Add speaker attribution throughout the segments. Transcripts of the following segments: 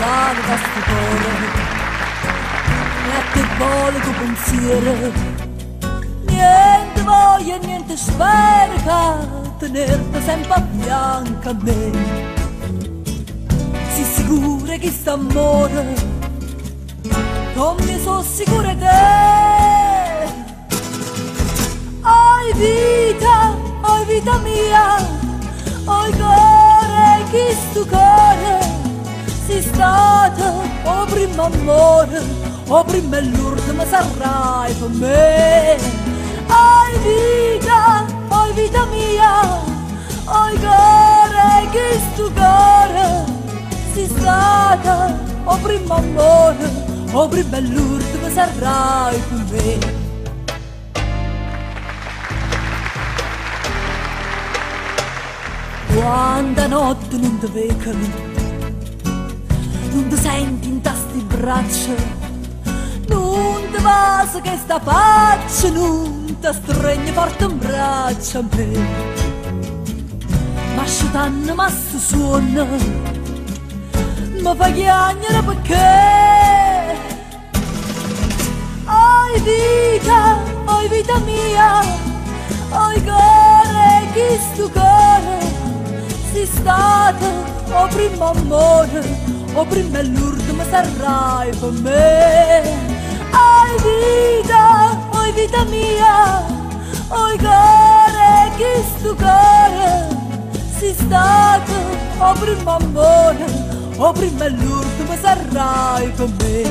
Speaker 1: lontano da sto cuore, e a te vuole tuo pensiero. Niente voglio e niente spero che tenerti sempre a fianco a me. Si sicura che sta amore, non mi sono sicura te. Oi vita mia, oi cuore, chi sto cuore, sei stata o primo amore, o prima e l'ultimo sarai per me. Oi vita mia, oi cuore, chi sto cuore, sei stata o primo amore, o prima e l'ultimo sarai per me. Quanta notte non ti vedo, non ti senti in tasti braccia, non ti passa che sta faccia, non ti stringe forte un braccio a me. Ma sciutanno ma si suona, mi fa chiagnere perché. Oi vita mia, oi cuore, chi sto cuore, sei stata o primo amore, o prima e l'ultimo sarai per me. Oi vita mia, oi cuore, chi sto cuore, sei stata o primo amore, o prima e l'ultimo sarai per me.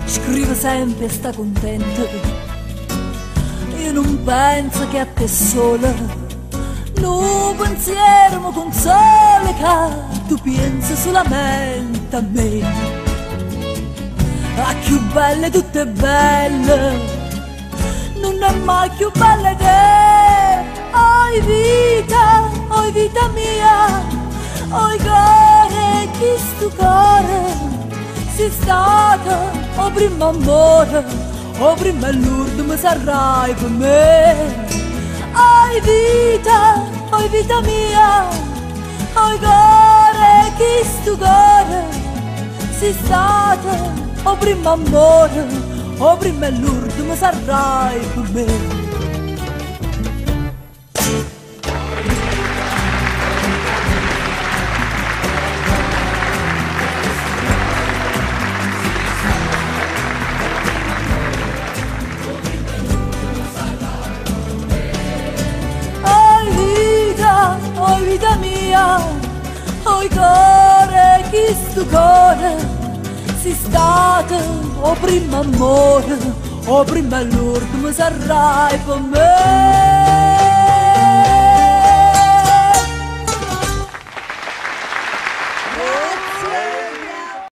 Speaker 1: Scrive sempre sta contenta, io non penso che a te sola, no pensiero mi consola che tu pensi solamente a me. La più bella, tutte belle, non è mai più bella te. Oi vita mia, oi cuore, chi sto cuore, sei stata o primo amore, o prima e l'ultimo sarai per me. Oi vita mia, oi cuore, chi sto cuore, sei stata o primo amore, o prima e l'ultimo sarai per me. Oi vita mia, oi cuore, chi sto cuore, sei stata o primo amore, o prima e l'ultimo sarai per me.